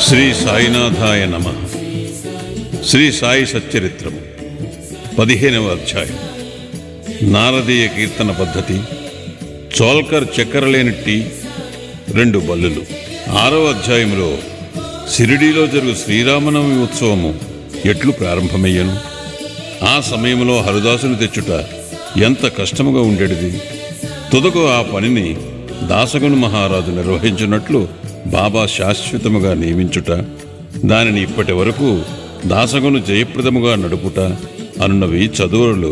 శ్రీ సాయినాథాయ నమః. శ్రీ సాయి సచ్చరిత్రము 15వ అధ్యాయం. నారదీయ కీర్తన పద్ధతి. చోల్కర్ చక్కెరలేని టీ 2 బల్లులు. 6వ అధ్యాయంలో షిరిడీలో జరుగు శ్రీరామనవమి ఉత్సవము ఎట్లు ప్రారంభమయ్యను. ఆ సమయంలో హరిదాసును తెచ్చుట ఎంత కష్టముగా ఉండేది. తుదకు ఆ పనిని దాసగను మహారాజు నిర్వహించినట్లు బాబా శాశ్వతముగా నియమించుట, దానిని ఇప్పటి వరకు దాసగను జయప్రదముగా నడుపుట అనున్నవి చదువులు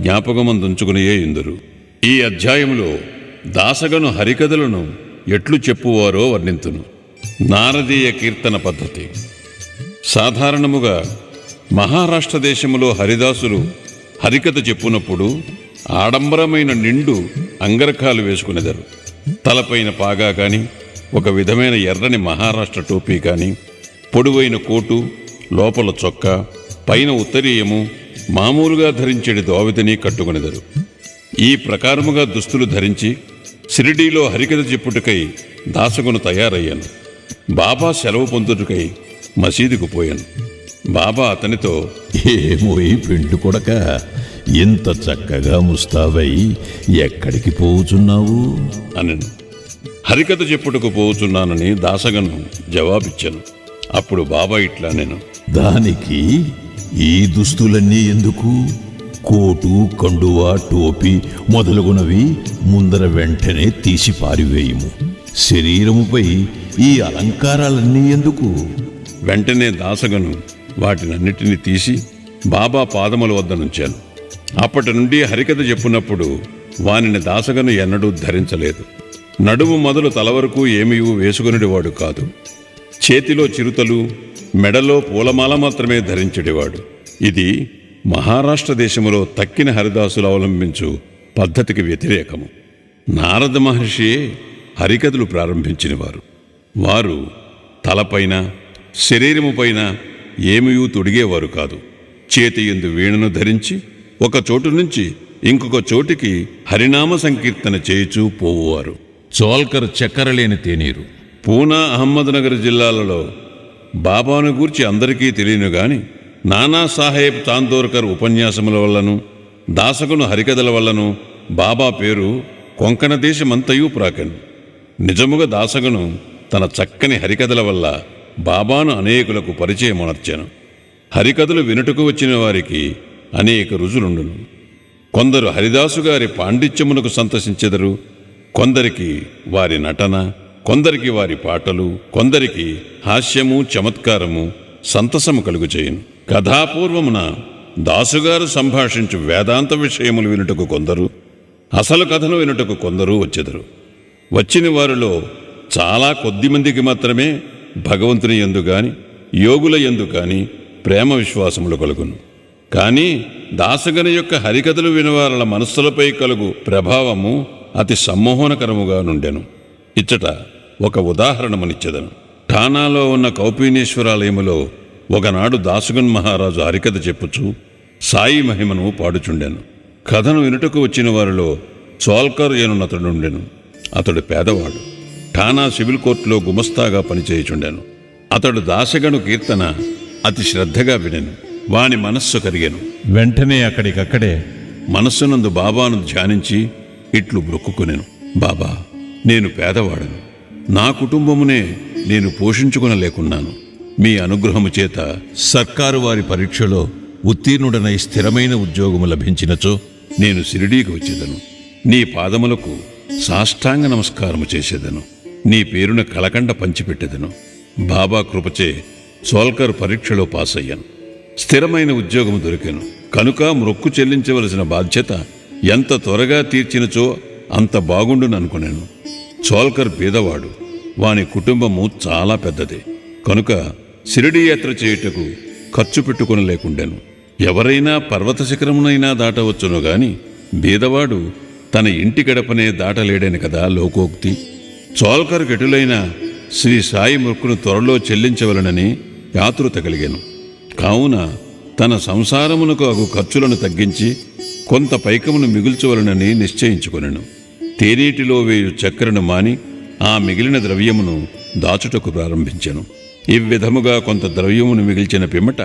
జ్ఞాపకమందుంచుకునియే ఇందురు. ఈ అధ్యాయంలో దాసగను హరికథలను ఎట్లు చెప్పువారో వర్ణింతును. నారదీయ కీర్తన పద్ధతి. సాధారణముగా మహారాష్ట్ర దేశములో హరిదాసులు హరికథ చెప్పునప్పుడు ఆడంబరమైన నిండు అంగరఖాలు వేసుకునేదారు. తలపైన పాగా కాని, ఒక విధమైన ఎర్రని మహారాష్ట్ర టోపీ కాని, పొడవైన కోటు, లోపల చొక్కా, పైన ఉత్తరీయము, మామూలుగా ధరించేటి దోవతిని కట్టుకునేదారు. ఈ ప్రకారముగా దుస్తులు ధరించి షిరిడీలో హరికథ చెప్పుటకై దాసగును తయారయ్యాను. బాబా సెలవు పొందుటకై మసీదుకు పోయాను. బాబా అతనితో, ఏమోయి పెండు కొడక, ఇంత చక్కగా ముస్తాబై ఎక్కడికి పోవుచున్నావు అనను. హరికథ చెప్పుటకు పోవుచున్నానని దాసగను జవాబిచ్చాను. అప్పుడు బాబా ఇట్లా నేను, దానికి ఈ దుస్తులన్నీ ఎందుకు? కోటు, కండువా, టోపీ మొదలుగునవి ముందర వెంటనే తీసి పారివేయుము. శరీరముపై ఈ అలంకారాలన్నీ ఎందుకు? వెంటనే దాసగను వాటినన్నిటినీ తీసి బాబా పాదముల వద్ద నుంచాను. అప్పటి నుండి హరికథ చెప్పునప్పుడు వానిని దాసగను ఎన్నడూ ధరించలేదు. నడుము మొదలు తల వరకు ఏమీ వేసుకునేవాడు కాదు. చేతిలో చిరుతలు, మెడలో పూలమాల మాత్రమే ధరించేవాడు. ఇది మహారాష్ట్ర దేశములో తక్కిన హరిదాసులు అవలంబించు పద్ధతికి వ్యతిరేకము. నారద మహర్షియే హరికథలు ప్రారంభించినవారు. వారు తలపైన, శరీరముపైన ఏమీ తొడిగేవారు కాదు. చేతి యందు వీణను ధరించి ఒక చోటు నుంచి ఇంకొక చోటికి హరినామ సంకీర్తన చేయుచూ పోవువారు. చోల్కర్ చక్కెరలేని తేనీరు. పూనా, అహ్మద్నగర్ జిల్లాలలో బాబాను గూర్చి అందరికీ తెలియను గాని నానాసాహెబ్ చాందోర్కర్ ఉపన్యాసముల వల్లను, దాసగును హరికథల వల్లను బాబా పేరు కొంకణ దేశమంతయూ ప్రాకెను. నిజముగా దాసగును తన చక్కని హరికథల వల్ల బాబాను అనేకులకు పరిచయమునర్చాను. హరికథలు వినుటకు వచ్చిన వారికి అనేక రుజులుండును. కొందరు హరిదాసు గారి పాండిత్యమునకు సంతసించెదరు. కొందరికి వారి నటన, కొందరికి వారి పాటలు, కొందరికి హాస్యము, చమత్కారము, సంతసము కలుగుచేయును. కథాపూర్వమున దాసుగారు సంభాషించు వేదాంత విషయములు వినుటకు కొందరు, అసలు కథను వినుటకు కొందరు వచ్చెదరు. వచ్చిన వారిలో చాలా కొద్దిమందికి మాత్రమే భగవంతుని యందు గాని, యోగుల యందు కాని ప్రేమ విశ్వాసములు కలుగును. కానీ దాసగని యొక్క హరికథలు వినవారల మనస్సులపై కలుగు ప్రభావము అతి సమ్మోహనకరముగా నుండెను. ఇచ్చట ఒక ఉదాహరణమునిచ్చెదను. ఠానాలో ఉన్న కౌపీనేశ్వరాలయములో ఒకనాడు దాసగన్ మహారాజు హరికథ చెప్పుచు సాయి మహిమను పాడుచుండెను. కథను వినుటకు వచ్చిన వారిలో చోల్కర్ ఎనునతడుండెను. అతడు పేదవాడు. ఠానా సివిల్ కోర్టులో గుమస్తాగా పనిచేయుచుండెను. అతడు దాసగను కీర్తన అతి శ్రద్ధగా వినెను. వాని మనస్సు కరిగెను. వెంటనే అక్కడికక్కడే మనస్సునందు బాబాను ధ్యానించి ఇట్లు బ్రొక్కుకొనెను. బాబా, నేను పేదవాడను. నా కుటుంబమునే నేను పోషించుకునలేకున్నాను. మీ అనుగ్రహము చేత సర్కారు వారి పరీక్షలో ఉత్తీర్ణుడనై స్థిరమైన ఉద్యోగము లభించినచో నేను షిరిడీకి వచ్చేదను. నీ పాదములకు సాష్టాంగ నమస్కారము చేసేదను. నీ పేరున కళకండ పంచిపెట్టెదను. బాబా కృపచే చోల్కర్ పరీక్షలో పాస్ అయ్యాను. స్థిరమైన ఉద్యోగము దొరికెను. కనుక మొక్కు చెల్లించవలసిన బాధ్యత ఎంత త్వరగా తీర్చినచో అంత బాగుండుననుకున్నాను. చోల్కర్ బీదవాడు. వాని కుటుంబము చాలా పెద్దది. కనుక షిరిడీ యాత్ర చేయుటకు ఖర్చు పెట్టుకునలేకుండాను. ఎవరైనా పర్వత శిఖరమునైనా దాటవచ్చును గాని బీదవాడు తన ఇంటి గడపనే దాటలేడని కదా లోకోక్తి. చోల్కర్ గెటులైన శ్రీ సాయి మొక్కును త్వరలో చెల్లించవలనని యాతృత కలిగాను. కావున తన సంసారమునకు అగు ఖర్చులను తగ్గించి కొంత పైకమును మిగుల్చవలనని నిశ్చయించుకొనెను. తేనీటిలో వేయు చక్కెరను మాని ఆ మిగిలిన ద్రవ్యమును దాచుటకు ప్రారంభించెను. ఈ విధముగా కొంత ద్రవ్యమును మిగిల్చిన పిమ్మట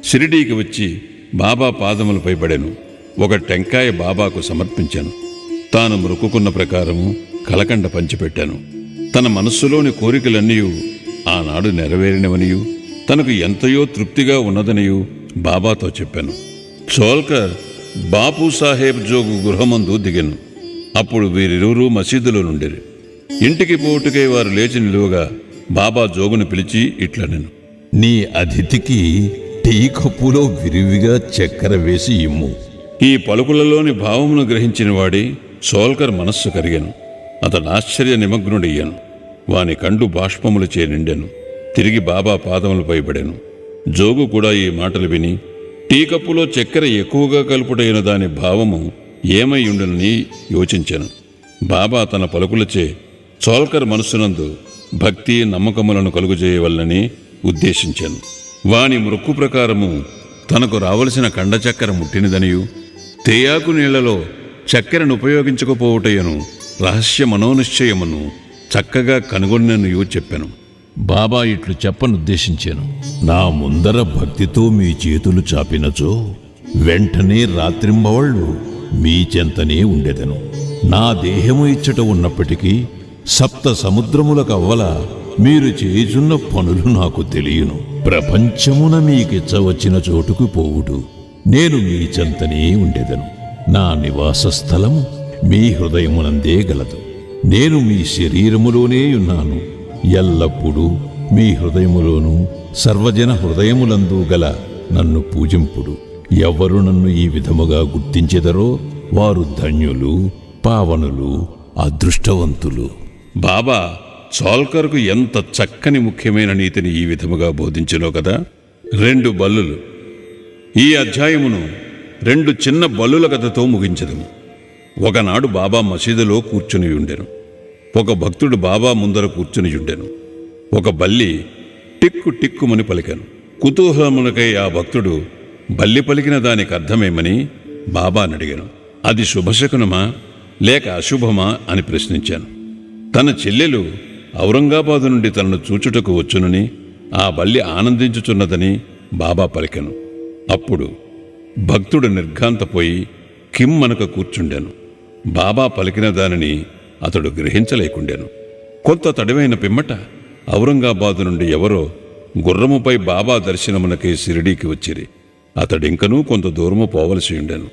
షిరిడీకి వచ్చి బాబా పాదములపై పడెను. ఒక టెంకాయ బాబాకు సమర్పించాను. తాను మొక్కుకున్న ప్రకారము కలకండ పంచిపెట్టాను. తన మనస్సులోని కోరికలన్నీ ఆనాడు నెరవేరినవనియు తనకు ఎంతయో తృప్తిగా ఉన్నదనియు బాబాతో చెప్పాను. చోల్కర్ బాపు సాహెబ్ జోగు గృహమందు దిగెను. అప్పుడు వీరిరువురూ మసీదులో నుండిరి. ఇంటికి పోటుకై వారు లేచి నిలువగా బాబా జోగును పిలిచి ఇట్లనెను, నీ అతిథికి టీ కప్పులో విరివిగా చక్కెర వేసి ఇమ్ము. ఈ పలుకులలోని భావమును గ్రహించిన వాడి సోల్కర్ మనస్సు కరిగాను. అతడు ఆశ్చర్య నిమగ్నుడయ్యాను. వాని కండు బాష్పములచే నిండెను. తిరిగి బాబా పాదములపై పడెను. జోగు కూడా ఈ మాటలు విని టీ కప్పులో చక్కెర ఎక్కువగా కలుపుటైన దాని భావము ఏమై ఉండునని యోచించాను. బాబా తన పలుకులచే సోల్కర్ మనస్సునందు భక్తి నమ్మకములను కలుగుజేయవల్లని ఉద్దేశించాను. వాని మృక్కు ప్రకారము తనకు రావలసిన కండ చక్కెర ముట్టినదనియు తేయాకు నీళ్లలో చక్కెరను ఉపయోగించకపోవుటయను రహస్య మనోనిశ్చయమును చక్కగా కనుగొన్ననియు చెప్పాను. బాబా ఇట్లు చెప్పనుద్దేశించాను. నా ముందర భక్తితో మీ చేతులు చాపినచో వెంటనే రాత్రింబవళ్ళు మీ చెంతనే ఉండెదను. నా దేహము ఇచ్చట ఉన్నప్పటికీ సప్త సముద్రములకు అవ్వల మీరు చేయుచున్న పనులు నాకు తెలియను. ప్రపంచమున మీకిచ్చవచ్చిన చోటుకు పోవుడు నేను మీ చెంతనే ఉండెదను. నా నివాస స్థలము మీ హృదయమునందే గలదు. నేను మీ శరీరములోనే ఉన్నాను. ఎల్లప్పుడూ మీ హృదయములోనూ సర్వజన హృదయములందు గల నన్ను పూజింపుడు. ఎవరు నన్ను ఈ విధముగా గుర్తించెదరో వారు ధన్యులు, పావనులు, అదృష్టవంతులు. బాబా సోల్కర్కు ఎంత చక్కని ముఖ్యమైన నీతిని ఈ విధముగా బోధించినో కదా. 2 బల్లులు. ఈ అధ్యాయమును 2 చిన్న బల్లుల కథతో ముగించదము. ఒకనాడు బాబా మసీదులో కూర్చుని ఉండెను. ఒక భక్తుడు బాబా ముందర కూర్చుని ఉండెను. ఒక బల్లి టిక్కు టిక్కుమని పలికాను. కుతూహలమునకై ఆ భక్తుడు బల్లి పలికిన దానికి అర్థమేమని బాబాని అడిగాను. అది శుభశకునమా లేక అశుభమా అని ప్రశ్నించాను. తన చెల్లెలు ఔరంగాబాదు నుండి తనను చూచుటకు వచ్చునని ఆ బల్లి ఆనందించుచున్నదని బాబా పలికెను. అప్పుడు భక్తుడు నిర్ఘాంతపోయి కిమ్మనక కూర్చుండాను. బాబా పలికిన దానిని అతడు గ్రహించలేకుండాను. కొంత తడివైన పిమ్మట ఔరంగాబాదు నుండి ఎవరో గుర్రముపై బాబా దర్శనమునకై షిరిడీకి వచ్చిరి. అతడింకనూ కొంత దూరము పోవలసి ఉండెను.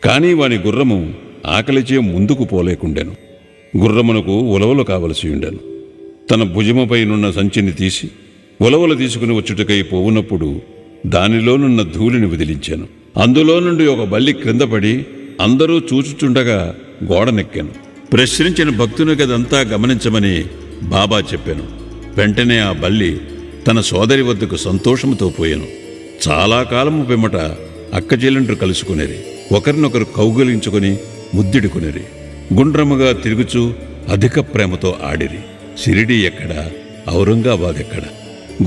కానీ వాని గుర్రము ఆకలిచే ముందుకు పోలేకుండాను. గుర్రమునకు ఉలవలు కావలసి ఉండెను. తన భుజముపైనున్న సంచిని తీసి ఉలవలు తీసుకుని వచ్చుటకై పోవునప్పుడు దానిలోనున్న ధూళిని వదిలించాను. అందులో నుండి ఒక బల్లి క్రిందపడి అందరూ చూచుచుండగా గోడనెక్కాను. ప్రశ్నించిన భక్తుని గదంతా గమనించమని బాబా చెప్పాను. వెంటనే ఆ బల్లి తన సోదరి వద్దకు సంతోషముతో పోయాను. చాలా కాలము పిమ్మట అక్కచెల్లెండ్రు కలుసుకునేది. ఒకరినొకరు కౌగిలించుకుని ముద్దిడుకునేది. గుండ్రముగా తిరుగుచూ అధిక ప్రేమతో ఆడిరి. షిరిడీ ఎక్కడ, ఔరంగాబాద్ ఎక్కడ?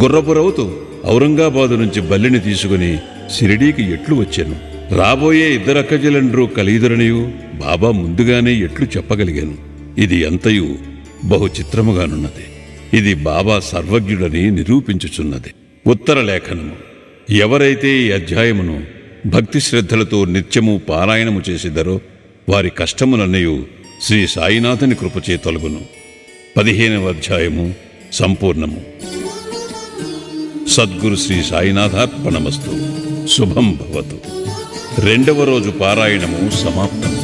గుర్రపు రౌతు ఔరంగాబాదు నుంచి బల్లిని తీసుకుని షిరిడీకి ఎట్లు వచ్చాను. రాబోయే 2 అక్కచెల్లెండ్రు కలియుదురనియు బాబా ముందుగానే ఎట్లు చెప్పగలిగాను. ఇది అంతయు బహు చిత్రముగానున్నది. ఇది బాబా సర్వజ్ఞుడని నిరూపించుచున్నది. ఉత్తర లేఖనము. ఎవరైతే ఈ అధ్యాయమును భక్తి శ్రద్ధలతో నిత్యము పారాయణము చేసిదరో వారి కష్టములన్నయు శ్రీ సాయినాథుని కృపచే తొలగును. 15వ అధ్యాయము సంపూర్ణము. సద్గురు శ్రీ సాయినాథార్పణమస్తు. శుభం భవతు. 2వ రోజు పారాయణము సమాప్తం.